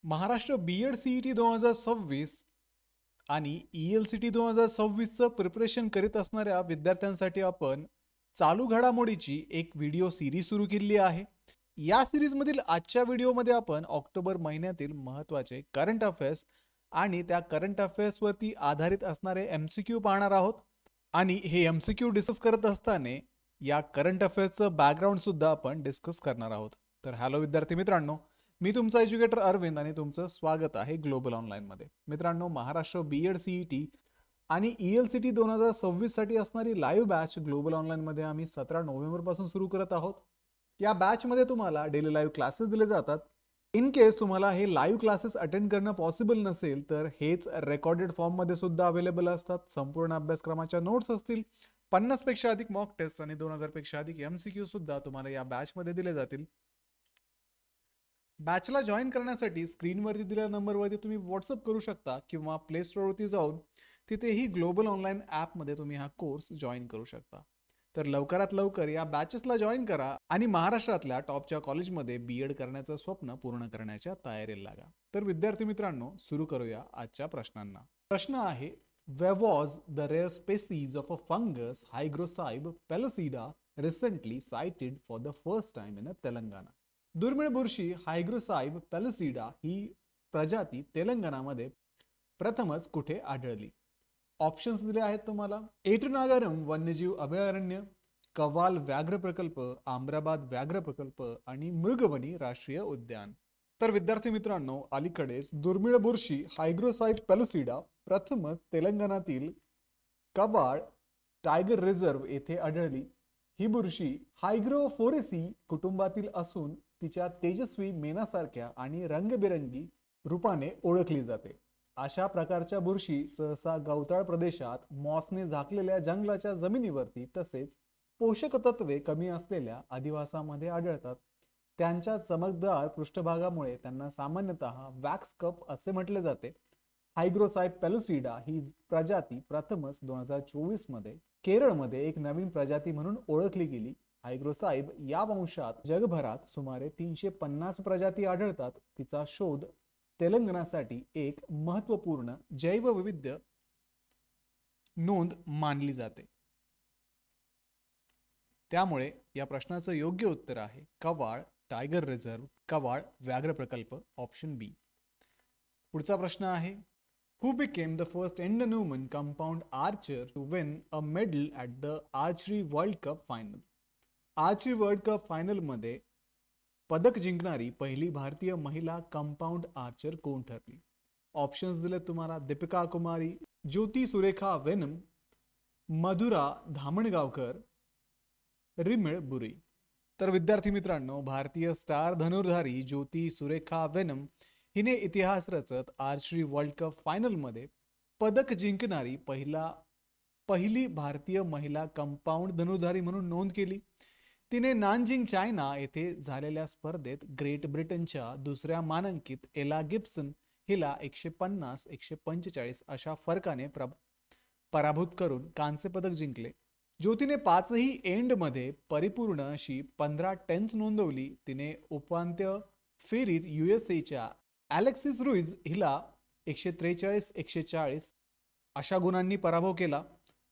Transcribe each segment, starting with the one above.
Maharashtra B.Ed CET 2026 आणि ELCT 2026चं preparation करीत असणाऱ्या विद्यार्थ्यांसाठी आपण चालू घडामोडीची एक व्हिडिओ सिरीज सुरू केली आहे. या सिरीजमधील आजच्या व्हिडिओमध्ये आपण ऑक्टोबर महिन्यातील महत्त्वाचे करंट अफेअर्स आणि त्या करंट अफेअर्सवरती आधारित असणारे MCQ पाहणार आहोत. आणि हे MCQ डिस्कस करत असताना या करंट अफेअर्सचं बॅकग्राऊंड सुद्धा आपण डिस्कस करणार आहोत. तर हॅलो विद्यार्थी मित्रांनो, मी तुमचा एज्युकेटर अरविंद आणि तुमचं स्वागत आहे ग्लोबल ऑनलाईनमध्ये. मित्रांनो, महाराष्ट्र बीएड सीईटी आणि ELCT 2026 साठी असणारी लाईव्ह बॅच ग्लोबल ऑनलाईनमध्ये आम्ही 17 नोव्हेंबरपासून सुरू करत आहोत. या बॅचमध्ये तुम्हाला डेली लाईव्ह क्लासेस दिले जातात. इन केस तुम्हाला हे लाईव्ह क्लासेस अटेंड करणं पॉसिबल नसेल तर हेच रेकॉर्डेड फॉर्ममध्ये सुद्धा अवेलेबल असतात. संपूर्ण अभ्यासक्रमाच्या नोट्स असतील, 50 पेक्षा अधिक मॉक टेस्ट आणि 2000 पेक्षा अधिक MCQ सुद्धा तुम्हाला या बॅचमध्ये दिले जातील. बॅचला जॉईन करण्यासाठी स्क्रीनवरती दिलेल्या नंबरवरती तुम्ही व्हॉट्सअप करू शकता किंवा प्ले स्टोअरवरती जाऊन तिथेही ग्लोबल ऑनलाईन ॲपमध्ये तुम्ही हा कोर्स जॉईन करू शकता. तर लवकरात लवकर या बॅचेसला जॉईन करा आणि महाराष्ट्रातल्या टॉपच्या कॉलेजमध्ये बीएड करण्याचं स्वप्न पूर्ण करण्याच्या तयारीला लागा. तर विद्यार्थी मित्रांनो, सुरू करूया आजच्या प्रश्नांना. प्रश्न आहे, where was the rare species of a fungus Hygrocybe pellucida recently cited for the first time in Telangana? दुर्मिळ बुरशी हायग्रोसाइब पेलुसिडा ही प्रजाती तेलंगणामध्ये प्रथमच कुठे आढळली? ऑप्शन्स दिले आहेत तुम्हाला. एटनागारम वन्यजीव अभयारण्य, कव्वाल व्याघ्र प्रकल्प, आम्राबाद व्याघ्र प्रकल्प आणि मृगवनी राष्ट्रीय उद्यान. तर विद्यार्थी मित्रांनो, अलीकडेच दुर्मिळ बुरशी हायग्रोसाइब पेलुसिडा प्रथमच तेलंगणातील कव्वाल टायगर रिझर्व्ह येथे आढळली. ही बुरशी हायग्रोफोरेसी कुटुंबातील असून तिच्या तेजस्वी मेणासारख्या आणि रंगबिरंगी रूपाने ओळखली जाते. अशा प्रकारच्या बुरशी सहसा गवताळ प्रदेशात मॉसने झाकलेल्या जंगलाच्या जमिनीवरती तसेच पोषक तत्वे कमी असलेल्या अधिवासामध्ये आढळतात. त्यांच्या चमकदार पृष्ठभागामुळे त्यांना सामान्यतः वॅक्स कप असे म्हटले जाते. हायग्रोसाइब पेलुसिडा ही प्रजाती प्रथमच 2024 मध्ये केरळमध्ये एक नवीन प्रजाती म्हणून ओळखली गेली. हायग्रोसाइब या वंशात जगभरात सुमारे 350 प्रजाती आढळतात. तिचा शोध तेलंगणासाठी एक महत्त्वपूर्ण जैवविविध्य नोंद मानली जाते. त्यामुळे या प्रश्नाचं योग्य उत्तर आहे कव्वाल टायगर रिझर्व्ह, कव्वाल व्याघ्र प्रकल्प, ऑप्शन बी. पुढचा प्रश्न आहे, who became the first Indo-Numan compound archer to win a medal at the Archery World Cup final? Archery world cup final मध्ये पदक जिंकणारी पहिली भारतीय महिला कंपाऊंड आर्चर कोण ठरली? ऑप्शन्स दिले तुम्हाला. दीपिका कुमारी, ज्योती सुरेखा वेनम, मधुरा धामणगावकर, रिमिळ बुरी. तर विद्यार्थी मित्रांनो, भारतीय स्टार धनुर्धारी ज्योती सुरेखा वेनम हिने इतिहास रचत आर्चरी वर्ल्ड कप फायनल मध्ये पदक जिंकणारी पहिली भारतीय महिला कंपाऊंड धनुर्धारी म्हणून नोंद केली. तिने नानजिंग चायना येथे झालेल्या स्पर्धेत ग्रेट ब्रिटनच्या दुसऱ्या मानांकित एला गिब्सन हिला 150-145 अशा फरकाने पराभूत करून कांस्य पदक जिंकले. ज्योतीने 5ही एंड मध्ये परिपूर्ण अशी 15 टेन्स नोंदवली. तिने उपांत्य फेरीत USAच्या अलेक्सिस रुईज हिला 143-140 अशा गुणांनी पराभव केला.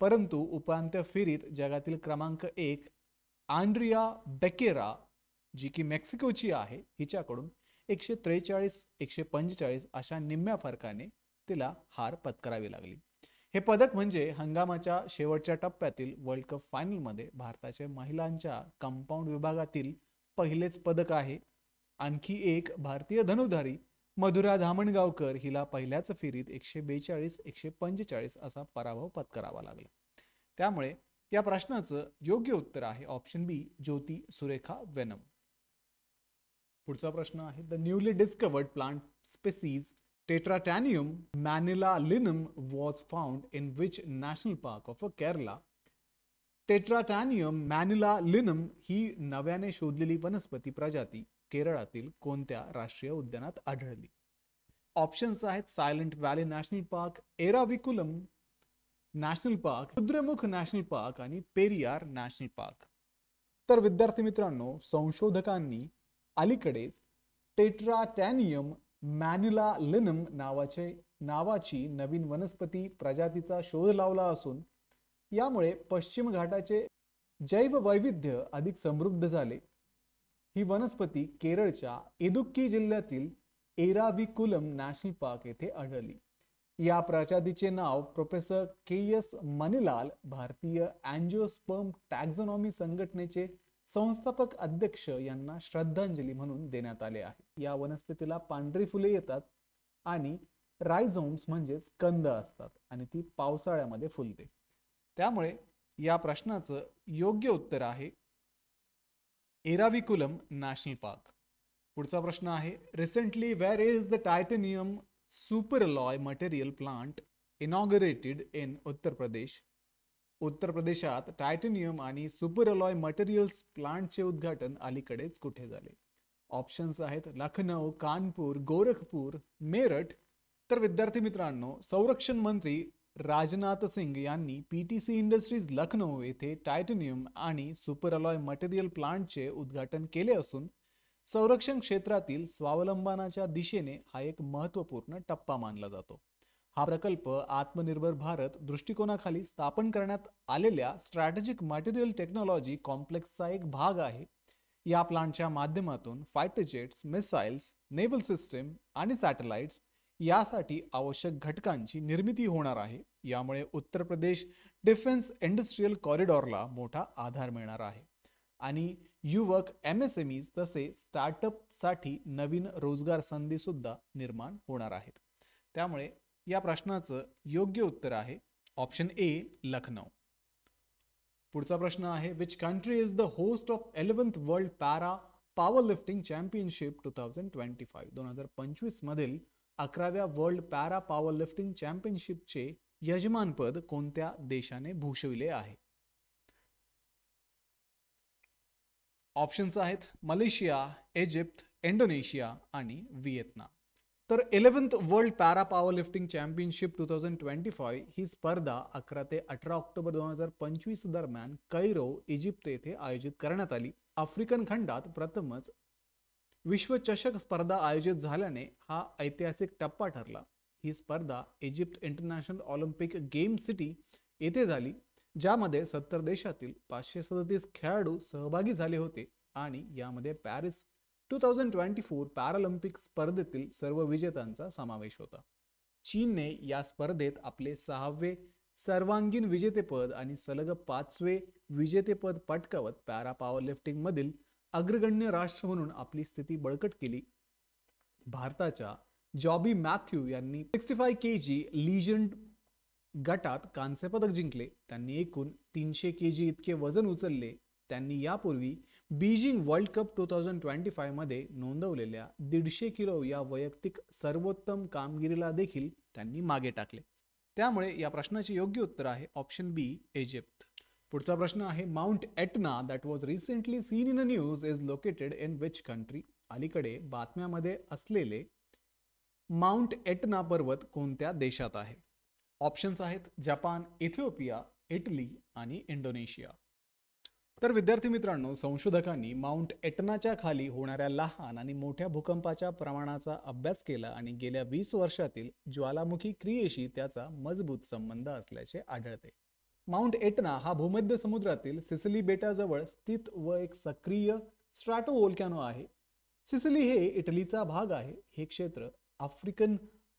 परंतु उपांत्य फेरीत जगातील क्रमांक 1 आंड्रिया बेकेरा, जी की मेक्सिकोची आहे, हिच्याकडून 143-145 अशा निम्म्या फरकाने तिला हार पत्करावी लागली. हे पदक म्हणजे हंगामाच्या शेवटच्या टप्प्यातील वर्ल्ड कप फायनल मध्ये भारताच्या महिलांच्या कंपाऊंड विभागातील पहिलेच पदक आहे. आणखी एक भारतीय धनुर्धारी मधुरा धामणगावकर हिला पहिल्याच फेरीत 142-145 असा पराभव पत्करावा लागला. त्यामुळे या प्रश्नाचं योग्य उत्तर आहे ऑप्शन बी, ज्योती सुरेखा वेनम. पुढचा प्रश्न आहे, the newly discovered plant species Tetrataenium manilalianum was found in which national park of Kerala? Tetrataenium manilalianum ही नव्याने शोधलेली वनस्पती प्रजाती केरळातील कोणत्या राष्ट्रीय उद्यानात आढळली? ऑप्शन्स आहेत Silent Valley National Park, Eravikulam National Park, Rudramukh National Park आणि पेरियार नॅशनल पार्क. तर विद्यार्थी मित्रांनो, संशोधकांनी अलीकडेच टेट्राटॅनियम मॅन्युला लिनम नावाची नवीन वनस्पती प्रजातीचा शोध लावला असून यामुळे पश्चिम घाटाचे जैववैविध्य अधिक समृद्ध झाले. ही वनस्पती केरळच्या इदुक्की जिल्ह्यातील एराविकुलम नॅशनल पार्क येथे आढळली. या प्रजातीचे नाव प्रोफेसर के.एस. मणिलाल, भारतीय अँजिओस्पर्म टॅक्झॉनॉमी संघटनेचे संस्थापक अध्यक्ष यांना श्रद्धांजली म्हणून देण्यात आले आहे. या वनस्पतीला पांढरी फुले येतात आणि रायझोम्स म्हणजेच कंद असतात आणि ती पावसाळ्यामध्ये फुलते. त्यामुळे या प्रश्नाचं योग्य उत्तर आहे एराविकुलम नॅशनल पार्क. पुढचा प्रश्न आहे, recently where is the titanium superalloy material plant inaugurated in Uttar Pradesh. उत्तर प्रदेशात टायटॅनियम आणि सुपरअलॉय मटेरियल्स प्लांटचे उद्घाटन अलीकडेच कुठे झाले? ऑप्शन्स आहेत लखनौ, कानपूर, गोरखपूर, मेरठ. तर विद्यार्थी मित्रांनो, संरक्षण मंत्री राजनाथ सिंग यांनी पीटीसी इंडस्ट्रीज लखनौ येथे टायटॅनियम आणि सुपरअलॉय मटेरियल प्लांटचे उद्घाटन केले असून संरक्षण क्षेत्रातील स्वावलंबनाच्या दिशेने हा एक महत्त्वपूर्ण टप्पा मानला जातो. हा प्रकल्प आत्मनिर्भर भारत दृष्टिकोनाखाली स्थापन करण्यात आलेल्या स्ट्रॅटेजिक मटेरियल टेक्नॉलॉजी कॉम्प्लेक्सचा एक भाग आहे. या प्लांटच्या माध्यमातून फायटर जेट्स, मिसाइल्स, नेव्हल सिस्टीम आणि सॅटेलाइट्स यासाठी आवश्यक घटकांची निर्मिती होणार आहे. यामुळे उत्तर प्रदेश डिफेन्स इंडस्ट्रियल कॉरिडॉरला मोठा आधार मिळणार आहे आणि युवक, MSMEs तसे स्टार्टअप साठी नवीन रोजगार संधी सुद्धा निर्माण होणार आहेत. त्यामुळे या प्रश्नाचं योग्य उत्तर आहे ऑप्शन ए, लखनौ. पुढचा प्रश्न आहे, which country is the host of 11th world para power lifting championship 2025. 2025 मधील 11व्या वर्ल्ड पॅरा पॉवर लिफ्टिंग चॅम्पियनशिपचे यजमानपद कोणत्या देशाने भूषविले आहे? ऑप्शन्स आहेत मलेशिया, इजिप्त, इंडोनेशिया आणि व्हिएतनाम. तर 11th world para power lifting championship 2025 ही स्पर्धा 11 ते 18 ऑक्टोबर 2025 दरम्यान कैरो, इजिप्त येथे आयोजित करण्यात आली. आफ्रिकन खंडात प्रथमच विश्वचषक स्पर्धा आयोजित झाल्याने हा ऐतिहासिक टप्पा ठरला. ही स्पर्धा Egypt international Olympic game city येथे झाली, ज्यामध्ये 70 देशातील 537 खेळाडू सहभागी झाले होते आणि यामध्ये पॅरिस 2024 पॅरालिम्पिक स्पर्धेतील सर्व विजेत्यांचा समावेश होता. चीनने या स्पर्धेत आपले 6वे सर्वांगीण विजेतेपद आणि सलग 5वे विजेतेपद पटकावत पॅरा पॉवर लिफ्टिंग मधील अग्रगण्य राष्ट्र म्हणून आपली स्थिती बळकट केली. भारताच्या जॉबी मॅथ्यू यांनी 65 kg लीजंड गटात कांस्य पदक जिंकले. त्यांनी एकूण 300 kg इतके वजन उचलले. त्यांनी यापूर्वी बीजिंग वर्ल्ड कप 2025 मध्ये नोंदवलेल्या 150 किलो या वैयक्तिक सर्वोत्तम कामगिरीला देखील त्यांनी मागे टाकले. त्यामुळे या प्रश्नाचे योग्य उत्तर आहे ऑप्शन बी, इजिप्त. पुढचा प्रश्न आहे, mount Etna that was recently seen in a news is located in which country. अलीकडे बातम्यामध्ये असलेले माउंट एटना पर्वत कोणत्या देशात आहे? ऑप्शन्स आहेत जपान, इथिओपिया, इटली आणि इंडोनेशिया. तर विद्यार्थी मित्रांनो, संशोधकांनी माउंट एटनाच्या खाली होणाऱ्या लहान आणि मोठ्या भूकंपाच्या प्रमाणाचा अभ्यास केला आणि गेल्या 20 वर्षातील ज्वालामुखी क्रियेशी त्याचा मजबूत संबंध असल्याचे आढळते. माउंट एटना हा भूमध्य समुद्रातील सिसिली बेटाजवळ स्थित व एक सक्रिय स्ट्रॅटोव्होल्कॅनो आहे. सिसिली हे इटलीचा भाग आहे. हे क्षेत्र आफ्रिकन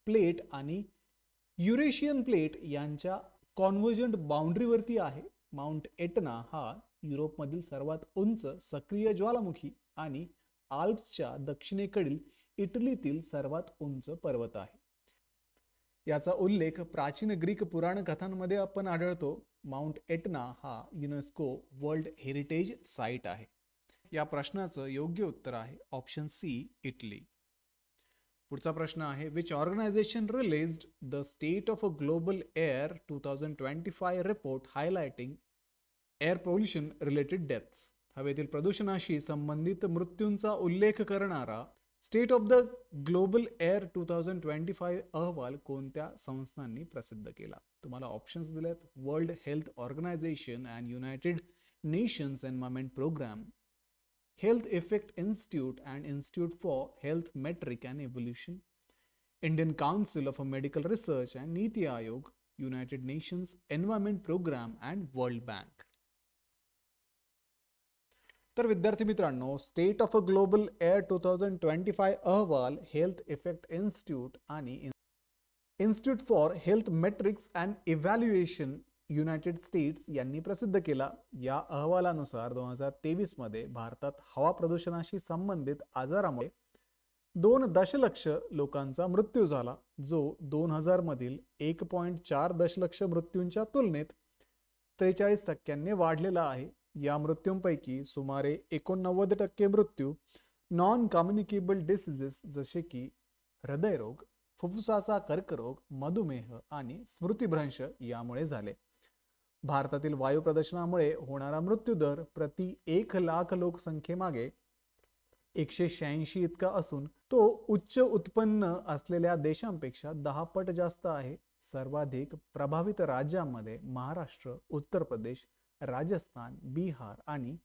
प्लेट आणि युरेशियन प्लेट यांच्या कॉन्व्हर्जंट बाउंड्रीवरती आहे. माउंट एटना हा युरोपमधील सर्वात उंच सक्रिय ज्वालामुखी आणि आल्प्सच्या दक्षिणेकडील इटलीतील सर्वात उंच पर्वत आहे. याचा उल्लेख प्राचीन ग्रीक पुराण कथांमध्ये आपण आढळतो. माउंट एटना हा युनेस्को वर्ल्ड हेरिटेज साइट आहे. या प्रश्नाचं योग्य उत्तर आहे ऑप्शन सी, इटली. पुढचा प्रश्न आहे, which organization released the State of a Global Air 2025 report highlighting air pollution related deaths. हवेतील प्रदूषणाशी संबंधित मृत्यूंचा उल्लेख करणारा State of the Global Air 2025 अहवाल कोणत्या संस्थांनी प्रसिद्ध केला? तुम्हाला ऑप्शन्स दिलेत, World Health Organization and United Nations Environment Programme, Health Effect Institute and institute for Health Metric and Evolution Indian Council of Medical Research and NITI Aayog, United Nations Environment programme and world bank. तर विद्यार्थी मित्रांनो, state of a Global Air 2025 अहवाल health Effect institute आणि institute for health metrics and evaluation United states यांनी प्रसिद्ध केला. या अहवालानुसार 2023 मध्ये भारतात हवा प्रदूषणाशी संबंधित आजारामुळे 2 दशलक्ष लोकांचा मृत्यू झाला, जो 2000 मधील 1.4 दशलक्ष मृत्यूंच्या तुलनेत 43% वाढलेला आहे. या मृत्यूंपैकी सुमारे 89% मृत्यू नॉन कम्युनिकेबल डिसीजेस जसे की हृदयरोग, फुफ्फुसाचा कर्करोग, मधुमेह आणि स्मृतिभ्रंश यामुळे झाले. भारतातील वायू प्रदूषणामुळे होणारा मृत्यूदर प्रति 1,00,000 लोकसंख्येमागे 186 इतका असून तो उच्च उत्पन्न असलेल्या देशांपेक्षा 10 पट जास्त आहे. सर्वाधिक प्रभावित राज्यांमध्ये महाराष्ट्र, उत्तर प्रदेश, राजस्थान, बिहार आणि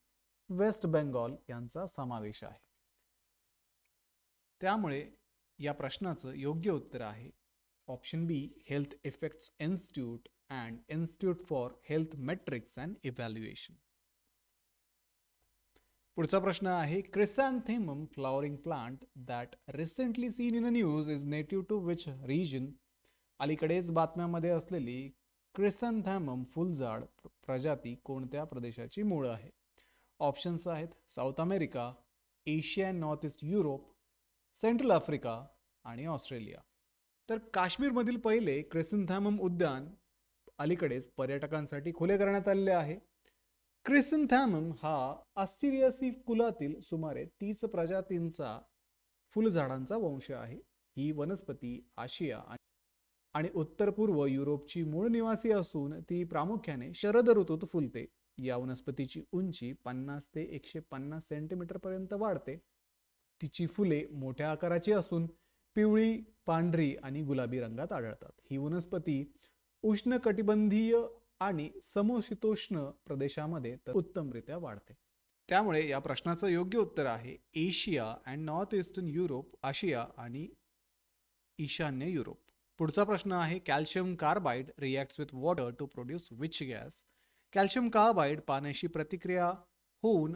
वेस्ट बेंगॉल यांचा समावेश आहे. त्यामुळे या प्रश्नाचं योग्य उत्तर आहे option B, health effects institute and institute for health metrics and evaluation. पुढचा प्रश्न आहे, chrysanthemum flowering plant that recently seen in a news is native to which region. अलीकडेच बातम्यामध्ये असलेली क्रिसॅन्थेमम फुलझाड प्रजाती कोणत्या प्रदेशाची मूळ आहे? ऑप्शन्स आहेत south America, Asia and north east Europe, central Africa आणि ऑस्ट्रेलिया. तर काश्मीरमधील पहिले क्रिसॅन्थेमम उद्यान अलीकडेच पर्यटकांसाठी खुले करण्यात आलेले आहे. क्रिसॅन्थेमम हा आस्टेरियासी कुलातील सुमारे 30 प्रजातींचा फुलझाडांचा वंश आहे. ही वनस्पती आशिया आणि उत्तर पूर्व युरोपची मूळ निवासी असून ती प्रामुख्याने शरद ऋतूत फुलते. या वनस्पतीची उंची 50 ते 150 सेंटीमीटर पर्यंत वाढते. तिची फुले मोठ्या आकाराची असून पिवळी, पांढरी आणि गुलाबी रंगात आढळतात. ही वनस्पती उष्णकटिबंधीय आणि समशीतोष्ण प्रदेशामध्ये उत्तमरित्या वाढते. त्यामुळे या प्रश्नाचं योग्य उत्तर आहे Asia and North Eastern Europe, आशिया आणि ईशान्य युरोप. पुढचा प्रश्न आहे, calcium carbide reacts with water to produce which gas. कॅल्शियम कार्बाइड पाण्याशी प्रतिक्रिया होऊन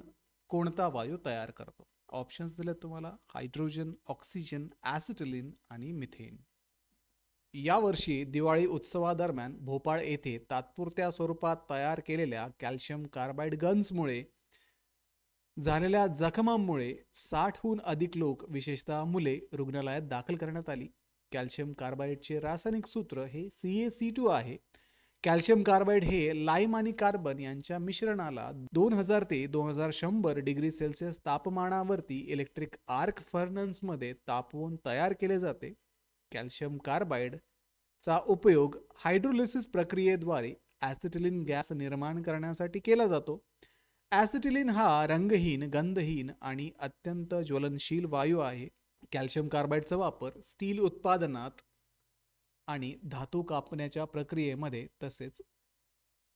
कोणता वायू तयार करतो? ऑप्शन्स दिले तुम्हाला, हायड्रोजन, ऑक्सिजन, ॲसिटिलीन आणि मिथेन. यावर्षी दिवाळी उत्सवादरम्यान भोपाळ येथे तात्पुरत्या स्वरूपात तयार केलेल्या कॅल्शियम कार्बाइड गन्समुळे झालेल्या जखमांमुळे 60हून अधिक लोक, विशेषतः मुले, रुग्णालयात दाखल करण्यात आली. कॅल्शियम कार्बाइडचे रासायनिक सूत्र हे CaC2 आहे. कॅल्शियम कार्बाइड हे लाईम आणि कार्बन यांच्या मिश्रणाला 2000 ते 2100 डिग्री सेल्सिअस तापमानावरती इलेक्ट्रिक आर्क फर्नन्समध्ये तापवून तयार केले जाते. कॅल्शियम कार्बाइडचा उपयोग हायड्रोलिसिस प्रक्रियेद्वारे ॲसिटिलीन गॅस निर्माण करण्यासाठी केला जातो. ॲसिटिलीन हा रंगहीन, गंधहीन आणि अत्यंत ज्वलनशील वायू आहे. कॅल्शियम कार्बाइडचा वापर स्टील उत्पादनात आणि धातू कापण्याच्या प्रक्रियेमध्ये तसेच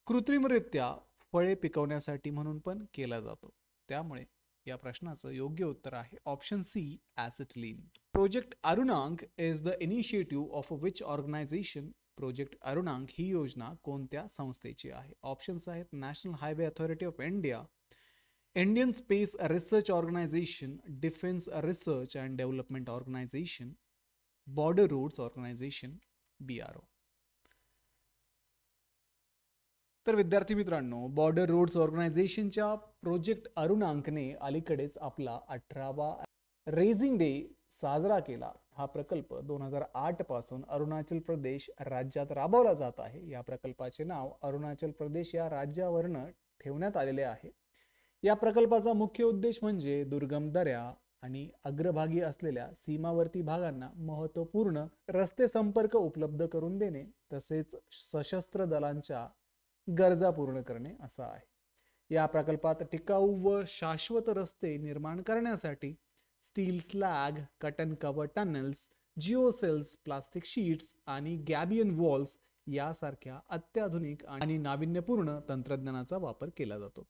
कृत्रिमरित्या फळे पिकवण्यासाठी म्हणून पण केला जातो. त्यामुळे या प्रश्नाचं योग्य उत्तर आहे option C, acetylene. Project Arunank is the initiative of which organisation. Project Arunank ही योजना कोणत्या संस्थेची आहे? ऑप्शन्स आहेत national highway authority of India, Indian space research organisation, defence research and development organisation, border roads organisation, BRO. तर विद्यार्थी मित्रांनो, बॉर्डर रोड्स ऑर्गनायझेशनच्या प्रोजेक्ट अरुणांकने अलीकडेच आपला 18वा रेझिंग डे साजरा केला. हा प्रकल्प 2008 पासून अरुणाचल प्रदेश राज्यात राबवला जात आहे. या प्रकल्पाचे नाव अरुणाचल प्रदेश या राज्यावरून ठेवण्यात आलेले आहे. या प्रकल्पाचा मुख्य उद्देश म्हणजे दुर्गम दऱ्या आणि अग्रभागी असलेल्या सीमावर्ती भागांना महत्त्वपूर्ण रस्ते संपर्क उपलब्ध करून देणे तसेच सशस्त्र दलांच्या गरजा पूर्ण करणे असा आहे. या प्रकल्पात टिकाऊ व शाश्वत रस्ते निर्माण करण्यासाठी स्टील स्लॅग, कटन कव्हर टनेल्स, जिओसेल्स, प्लास्टिक शीट्स आणि गॅबियन वॉल्स यासारख्या अत्याधुनिक आणि नाविन्यपूर्ण तंत्रज्ञानाचा वापर केला जातो.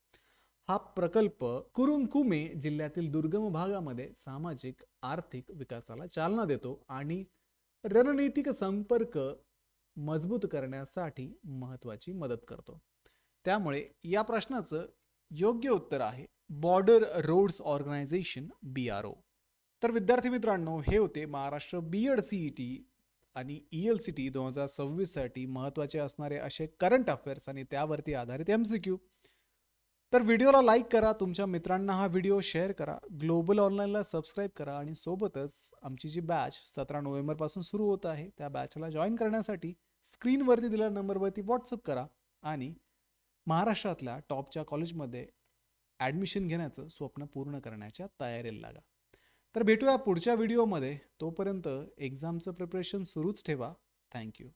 हा प्रकल्प कुरुंकुमे जिल्ह्यातील दुर्गम भागामध्ये सामाजिक आर्थिक विकासाला चालना देतो आणि रणनीतिक संपर्क मजबूत करण्यासाठी महत्वाची मदत करतो. त्यामुळे या प्रश्नाचं योग्य उत्तर आहे बॉर्डर रोड्स ऑर्गनायझेशन BRO. तर विद्यार्थी मित्रांनो, हे होते महाराष्ट्र BEd CET आणि ELCT 2026 साठी महत्त्वाचे असणारे असे करंट अफेअर्स आणि त्यावरती आधारित MCQ. तर व्हिडिओला लाईक करा, तुमच्या मित्रांना हा व्हिडिओ शेअर करा, ग्लोबल ऑनलाईनला सबस्क्राईब करा आणि सोबतच आमची जी बॅच 17 नोव्हेंबरपासून सुरू होत आहे त्या बॅचला जॉईन करण्यासाठी स्क्रीनवरती दिलेल्या नंबरवरती व्हॉट्सअप करा आणि महाराष्ट्रातल्या टॉपच्या कॉलेजमध्ये ॲडमिशन घेण्याचं स्वप्न पूर्ण करण्याच्या तयारीला लागा. तर भेटूया पुढच्या व्हिडिओमध्ये. तोपर्यंत एक्झामचं प्रिपरेशन सुरूच ठेवा. थँक्यू.